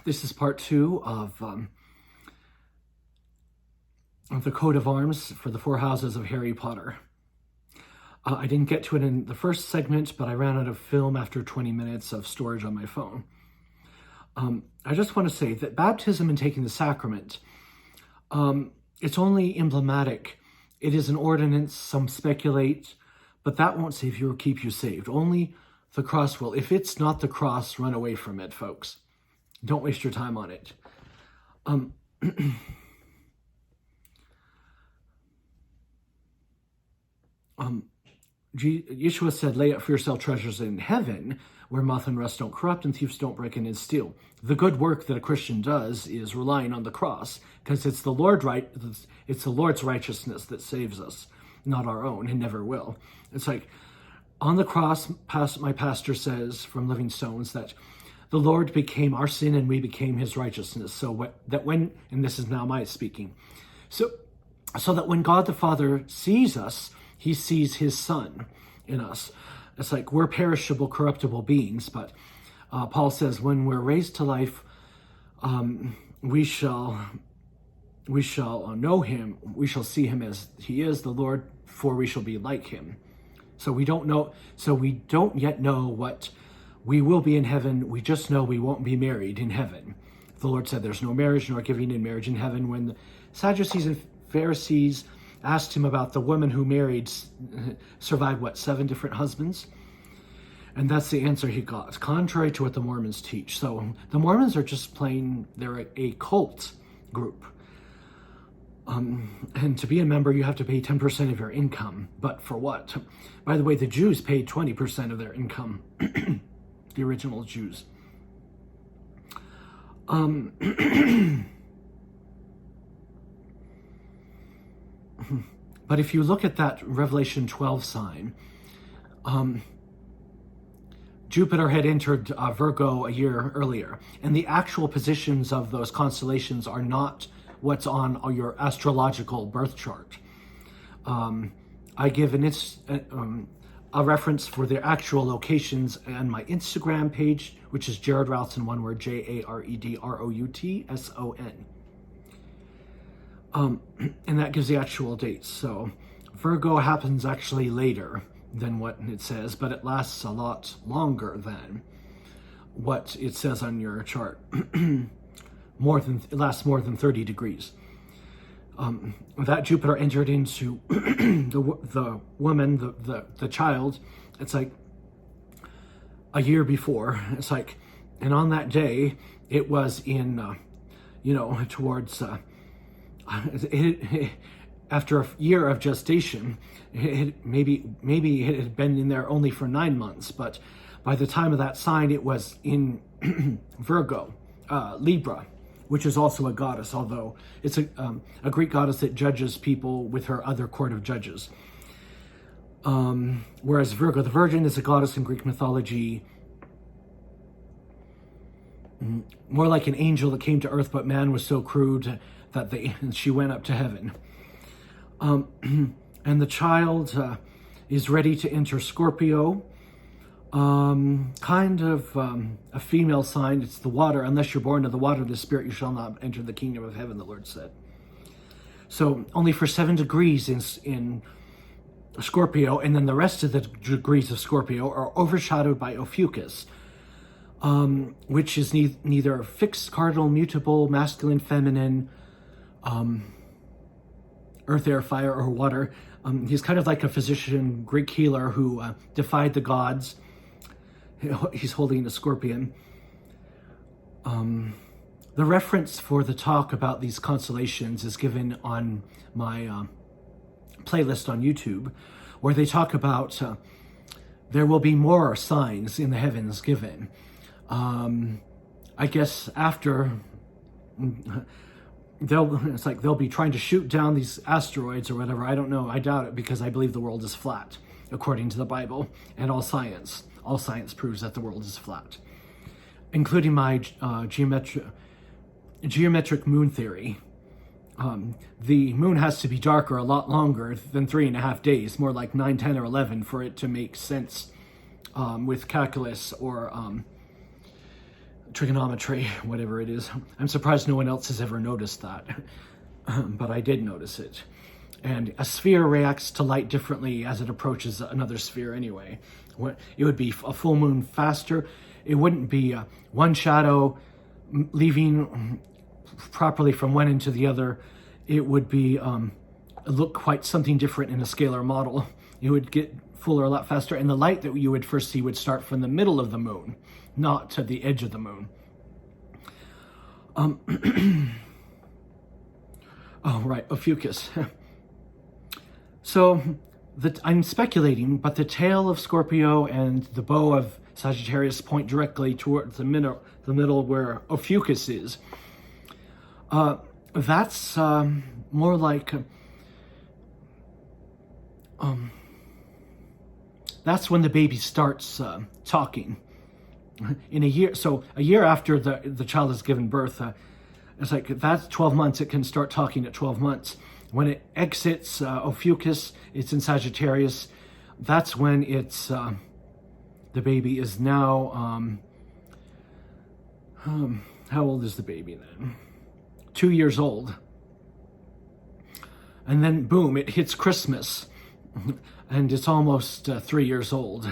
This is part 2 of the coat of arms for the 4 houses of Harry Potter. I didn't get to it in the first segment, but I ran out of film after 20 minutes of storage on my phone. I just want to say that baptism and taking the sacrament, it's only emblematic. It is an ordinance, some speculate, but that won't save you or keep you saved. Only the cross will. If it's not the cross, run away from it, folks. Don't waste your time on it. Yeshua said, lay up for yourself treasures in heaven, where moth and rust don't corrupt and thieves don't break in and steal. The good work that a Christian does is relying on the cross, because it's the Lord's righteousness that saves us, not our own, and never will. It's like on the cross, my pastor says from Living Stones that the Lord became our sin and we became his righteousness. So that when, and this is now my speaking, so that when God the Father sees us, he sees his Son in us. It's like we're perishable, corruptible beings, but Paul says when we're raised to life, we shall know him, we shall see him as he is, the Lord, for we shall be like him. So we don't yet know what we will be in heaven. We just know we won't be married in heaven. The Lord said there's no marriage nor giving in marriage in heaven. When the Sadducees and Pharisees asked him about the woman who survived 7 different husbands? And that's the answer he got, contrary to what the Mormons teach. So the Mormons are just they're a cult group. And to be a member, you have to pay 10% of your income. But for what? By the way, the Jews paid 20% of their income. The original Jews. But if you look at that Revelation 12 sign, Jupiter had entered Virgo a year earlier, and the actual positions of those constellations are not what's on your astrological birth chart. I give a reference for their actual locations on my Instagram page, which is Jared Routson, one word, JaredRoutson. And that gives the actual dates. So Virgo happens actually later than what it says, but it lasts a lot longer than what it says on your chart. It lasts more than 30 degrees. That Jupiter entered into the woman, the child. It's like a year before. It's like, and on that day, it was in, towards. After a year of gestation, maybe it had been in there only for 9 months, but by the time of that sign, it was in Virgo, Libra, which is also a goddess, although it's a Greek goddess that judges people with her other court of judges. Whereas Virgo, the Virgin, is a goddess in Greek mythology, more like an angel that came to earth, but man was so crude that she went up to heaven. And the child is ready to enter Scorpio, kind of a female sign. It's the water. Unless you're born of the water of the Spirit, you shall not enter the kingdom of heaven, the Lord said. So only for 7 degrees in Scorpio, and then the rest of the degrees of Scorpio are overshadowed by Ophiuchus, which is neither fixed, cardinal, mutable, masculine, feminine, earth, air, fire, or water. He's kind of like a physician, Greek healer who defied the gods. He's holding a scorpion. The reference for the talk about these constellations is given on my playlist on YouTube, where they talk about there will be more signs in the heavens given. I guess after they'll be trying to shoot down these asteroids or whatever. I don't know. I doubt it, because I believe the world is flat, according to the Bible and all science. All science proves that the world is flat, including my geometric moon theory. The moon has to be darker a lot longer than 3.5 days, more like 9, 10, or 11, for it to make sense with calculus or trigonometry, whatever it is. I'm surprised no one else has ever noticed that, but I did notice it. And a sphere reacts to light differently as it approaches another sphere anyway. It would be a full moon faster. It wouldn't be one shadow leaving properly from one end to the other. It would be look quite something different in a scalar model. It would get fuller a lot faster, and the light that you would first see would start from the middle of the moon, not to the edge of the moon. Oh, right, Ophiuchus. So I'm speculating, but the tail of Scorpio and the bow of Sagittarius point directly towards the middle where Ophiuchus is. That's more like that's when the baby starts talking. In a year, so a year after the child has given birth, it's like that's 12 months. It can start talking at 12 months. When it exits Ophiuchus, it's in Sagittarius. That's when it's the baby is now. How old is the baby then? 2 years old. And then boom, it hits Christmas, and it's almost 3 years old.